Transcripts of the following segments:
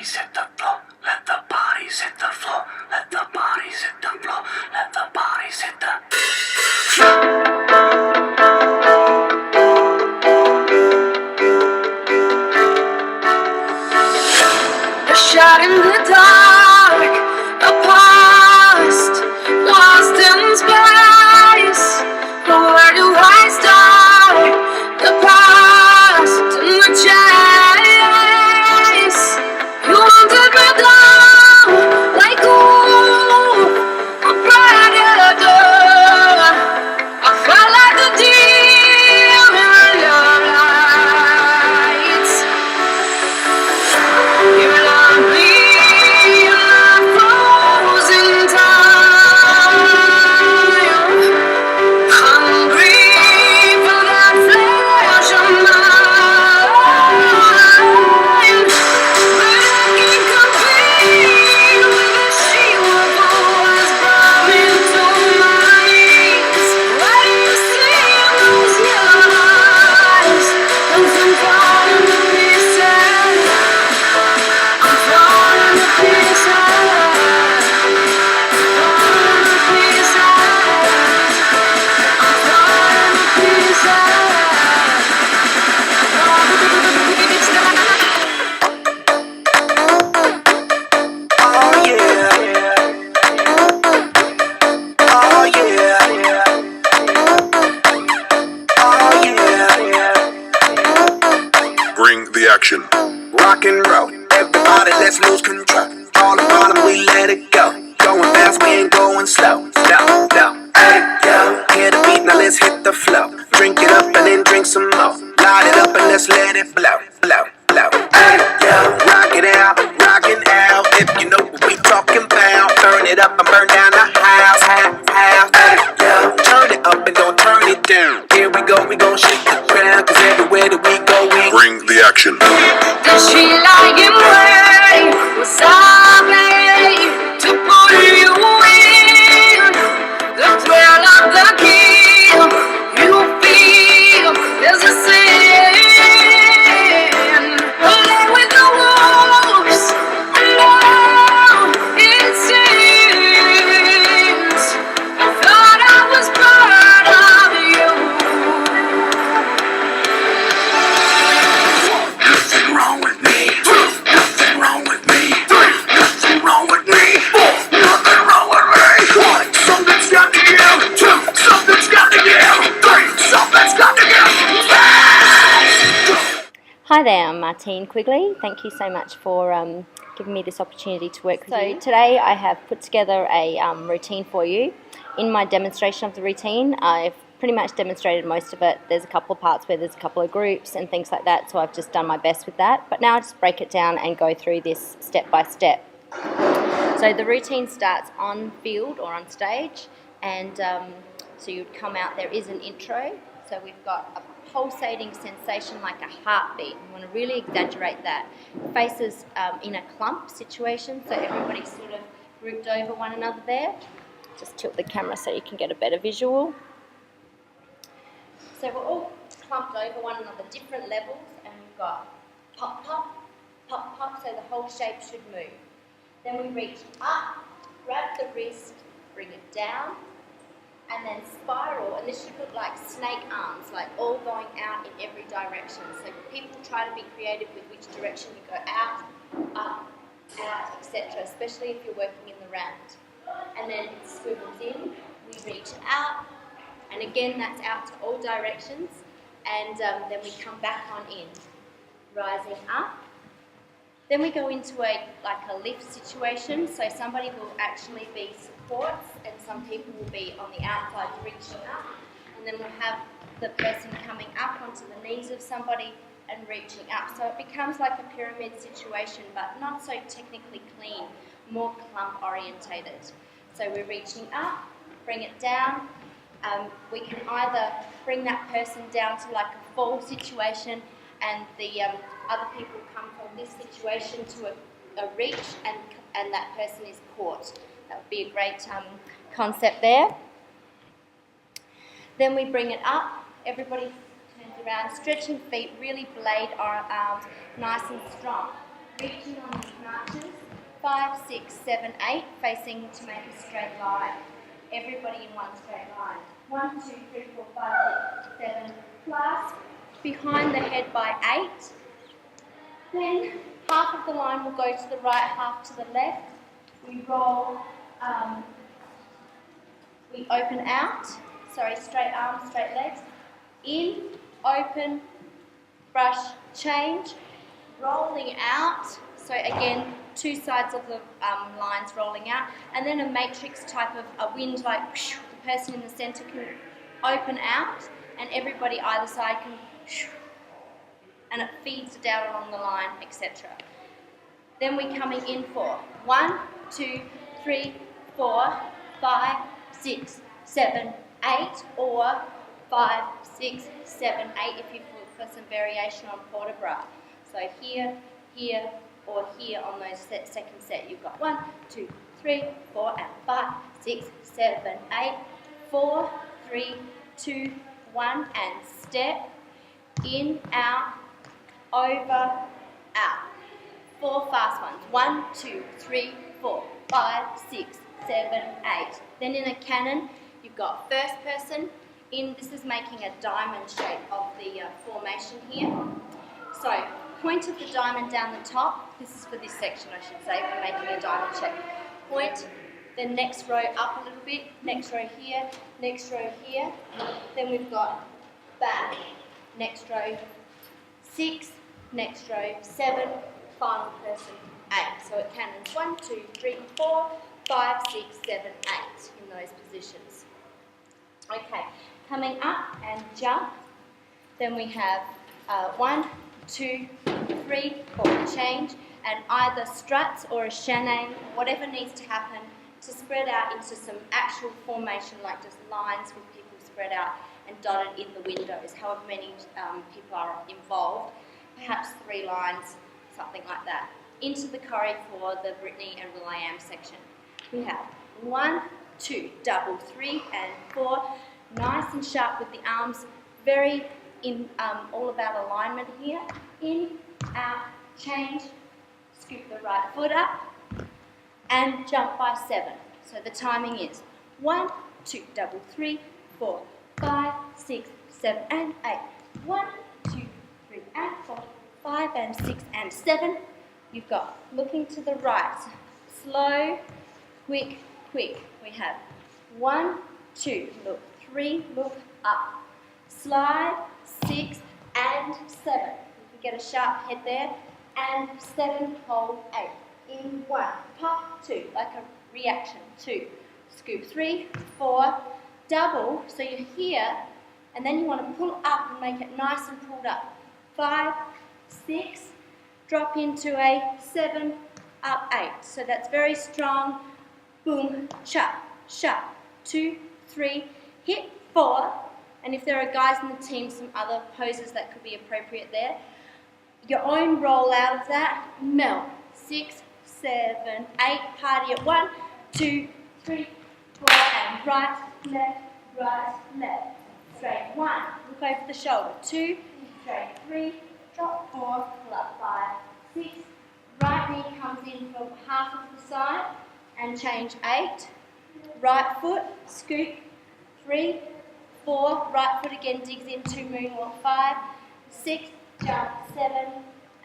bodies hit the floor. Let the bodies hit the floor. Let the bodies hit the floor. Let the bodies hit the A shot in the dark, a past, lost in space. Where do I start? The past and the chase. You wanted me down like a predator. I felt like a deer in your lights. You love me in the frozen time. Hungry for that flesh of mine. But I can't compete with the sheer voice burning to my knees. Why do you see in those yellow eyes? 'Cause I'm falling to pieces. I'm falling to pieces. Falling to pieces. I'm falling to pieces. oh yeah, oh yeah, oh yeah. Bring the action. Rock and roll, everybody, let's lose control. All the bottom, we let it go. Going fast, we ain't going slow. No, no, hey yo, hear the beat, now let's hit the flow. Drink it up and then drink some more. Light it up and let's let it blow, blow, blow. Hey yo, rock it out. If you know what we talking about, burn it up and burn down the house. Hey yo, turn it up and don't turn it down. Here we go, we gon' shake the ground, 'cause everywhere that we go, we Bring the action. Did she lie in wait? Was I made to pull you in? The thrill of the kill, you feel there's a sin. Play with the wolves, alone it seems. I thought I was part of you. Nothing wrong with me. Nothing wrong with me. Nothing wrong with me. Nothing wrong with me. One, something's got to give. Two, something's got to give. Three, something's got to give. Hi there, I'm Martine Quigley. Thank you so much for giving me this opportunity to work with you. Today I have put together a routine for you. In my demonstration of the routine, I've pretty much demonstrated most of it. There's a couple of parts where there's a couple of groups and things like that, so I've just done my best with that. But now I just break it down and go through this step by step. So the routine starts on field or on stage, and so you'd come out, there is an intro. So we've got a pulsating sensation like a heartbeat. We want to really exaggerate that. Faces in a clump situation, so everybody's sort of grouped over one another there. Just tilt the camera so you can get a better visual. So we're all clumped over one another, different levels, and we've got pop, pop, pop, pop, so the whole shape should move. Then we reach up, grab the wrist, bring it down, and then spiral, and this should look like snake arms, like all going out in every direction. So people try to be creative with which direction you go out, up, out, etc., especially if you're working in the round. And then it swivels in, we reach out, and again that's out to all directions, and then we come back on in, rising up. Then we go into a lift situation, so somebody will actually be supports and some people will be on the outside reaching up, and then we'll have the person coming up onto the knees of somebody and reaching up. So it becomes like a pyramid situation, but not so technically clean, more clump orientated. So we're reaching up, bring it down. We can either bring that person down to like a fall situation, and the other people come from this situation to a reach, and that person is caught. That would be a great concept there. Then we bring it up, everybody turns around, stretching feet, really blade our arms nice and strong. reaching on these marches. 5, 6, 7, 8, facing to make a straight line. Everybody in one straight line. 1, 2, 3, 4, 5, 6, 7. Clasp behind the head by 8. Then half of the line will go to the right, half to the left. We roll, we open out. Sorry, straight arms, straight legs. In, open, brush, change. Rolling out. So again, two sides of the lines rolling out, and then a matrix type of a wind, like whoosh, the person in the centre can open out, and everybody either side can whoosh, and it feeds down along the line, etc. Then we're coming in for 1, 2, 3, 4, 5, 6, 7, 8, or 5, 6, 7, 8 if you look for some variation on port de bras. So here, here, or here on those second set. You've got 1, 2, 3, 4, and 5, 6, 7, 8, 4, 3, 2, 1, and step, in, out, over, out. 4 fast ones. 1, 2, 3, 4, 5, 6, 7, 8. Then in a cannon, you've got first person in. This is making a diamond shape of the formation here. So, point of the diamond down the top. This is for this section, I should say. We're making a diamond shape. Point, then next row up a little bit, next row here, next row here. Then we've got back, next row 6, next row 7, final person 8. So it cannons 1, 2, 3, 4, 5, 6, 7, 8 in those positions. Okay, coming up and jump. Then we have 1, 2, 3, 4, change, and either struts or a chaîné, whatever needs to happen to spread out into some actual formation, like just lines with people spread out and dotted in the windows, however many people are involved, perhaps 3 lines, something like that. Into the choreo for the Brittany and William section. We have 1, 2, double, 3, and 4, nice and sharp with the arms, very all about alignment here. In, out, change, scoop the right foot up, and jump by 7. So the timing is 1, 2, double, 3, 4, 5, 6, 7, and 8. 1, 2, 3, and 4, 5, and 6, and 7. You've got looking to the right, slow, quick, quick. We have 1, 2, look, 3, look up, slide, 6, and 7. You can get a sharp head there, and 7, hold 8. In 1, pop 2, like a reaction, 2, scoop 3, 4, double, so you're here, and then you want to pull up and make it nice and pulled up. 5, 6, drop into a 7, up 8. So that's very strong. Boom, chop, sharp. 2, 3, hit 4. And if there are guys in the team, some other poses that could be appropriate there. Your own roll out of that, melt. 6, 7, 8, party at 1, 2, 3, 4, and right, left, straight 1, look over the shoulder, 2, straight 3, drop 4, pull up 5, 6, right knee comes in for half of the side, and change 8, right foot, scoop, 3, 4, right foot again digs into moonwalk 5, 6, jump 7,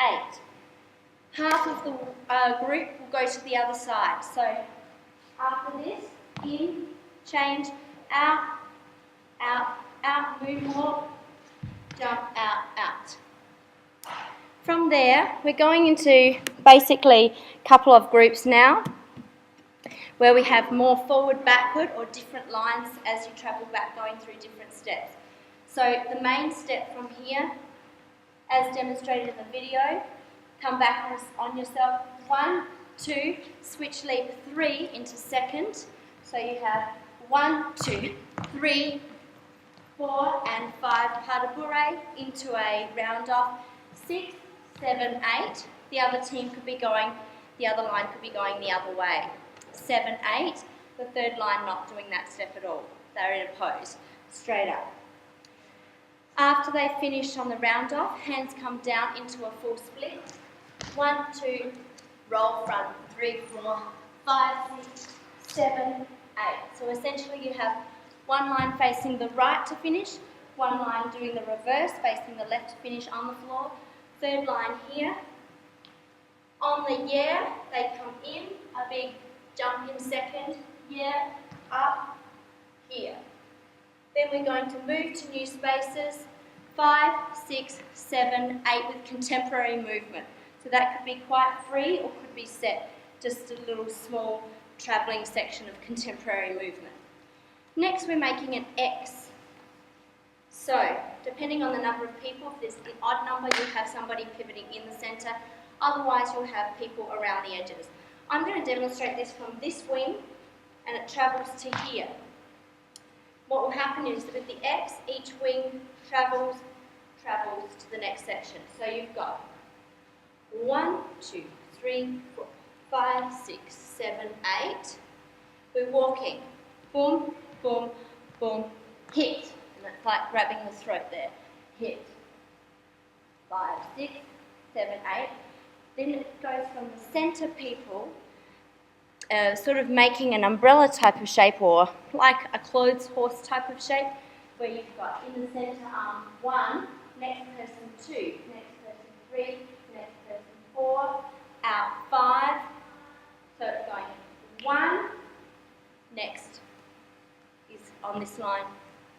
8. Half of the group will go to the other side. So after this, in, change, out, out, out, moonwalk, jump, out, out. From there, we're going into basically a couple of groups now, where we have more forward, backward, or different lines as you travel back, going through different steps. So the main step from here, as demonstrated in the video, come back on yourself. 1, 2, switch leap 3 into second. So you have 1, 2, 3, 4, and 5 pas de bourrée into a round off. 6, 7, 8. The other team could be going, the other line could be going the other way. 7, 8. The third line not doing that step at all. They're in a pose, straight up. After they finish on the round off, hands come down into a full split. 1, 2, roll front, 3, 4, 5, 6, 7, 8. So essentially you have one line facing the right to finish, one line doing the reverse, facing the left to finish on the floor, third line here. On the yeah, they come in, a big jump in second, yeah, up, here. Then we're going to move to new spaces, 5, 6, 7, 8 with contemporary movement. So that could be quite free or could be set, just a little small travelling section of contemporary movement. Next we're making an X. So, depending on the number of people, if there's an odd number, you'll have somebody pivoting in the centre, otherwise you'll have people around the edges. I'm going to demonstrate this from this wing, and it travels to here. What will happen is that with the X, each wing travels to the next section. So you've got 1, 2, 3, 4, 5, 6, 7, 8. We're walking. Boom, boom, boom, hit. And it's like grabbing the throat there. Hit. 5, 6, 7, 8. Then it goes from the centre people, sort of making an umbrella type of shape, or like a clothes horse type of shape, where you've got in the centre arm 1, next person 2, next person 3, next person 4, out 5. So it's going 1, next is on this line,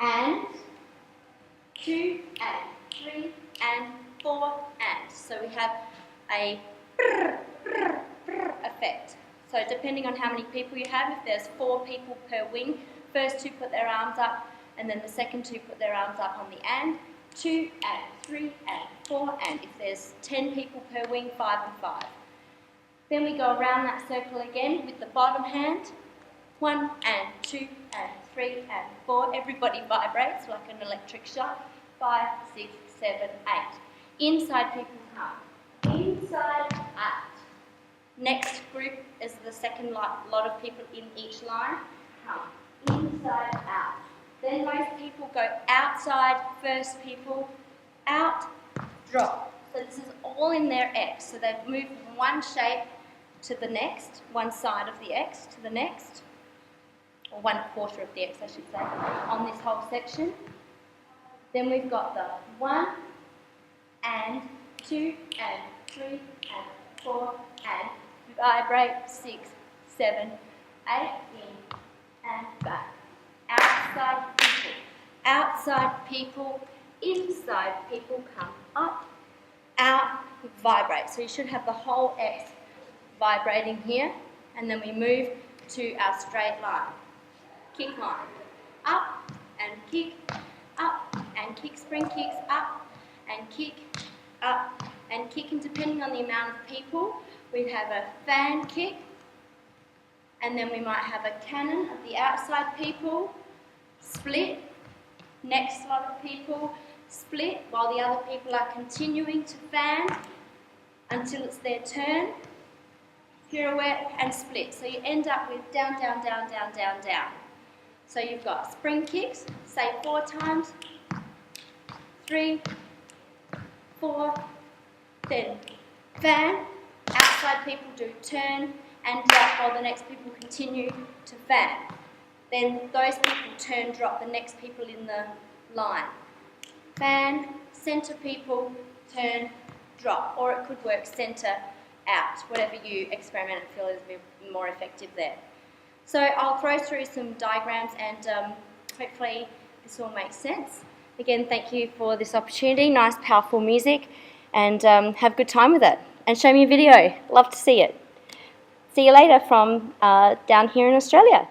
and 2, and 3, and 4, and. So we have a brr, brr, brr effect. So depending on how many people you have, if there's 4 people per wing, first 2 put their arms up, and then the second 2 put their arms up on the and, 2 and 3 and 4 and. If there's 10 people per wing, 5 and 5. Then we go around that circle again with the bottom hand, 1 and 2 and 3 and 4. Everybody vibrates like an electric shock. 5, 6, 7, 8. Inside people come. Inside, out. Next group is the second lot of people in each line. Come. Inside, out. Then most people go outside, first people, out, drop. So this is all in their X. So they've moved from one shape to the next, one side of the X to the next, or 1/4 of the X, I should say, on this whole section. Then we've got the 1 and 2 and 3 and 4 and vibrate, 6, 7, 8, in and back. Outside people, inside people come up, out, vibrate. So you should have the whole X vibrating here, and then we move to our straight line. Kick line. Up and kick, up and kick, spring kicks, up and kick, up and kick. And depending on the amount of people, we'd have a fan kick, and then we might have a cannon of the outside people, split, next lot of people, split, while the other people are continuing to fan until it's their turn, pirouette and split. So you end up with down, down, down, down, down, down. So you've got spring kicks, say 4 times, 3, 4, then fan, outside people do turn and drop while the next people continue to fan. Then those people turn, drop, the next people in the line. Fan, centre people, turn, drop. Or it could work centre, out, whatever you experiment and feel is a bit more effective there. So I'll throw through some diagrams and hopefully this all makes sense. Again, thank you for this opportunity. Nice, powerful music, and have a good time with it. And show me a video. Love to see it. See you later from down here in Australia.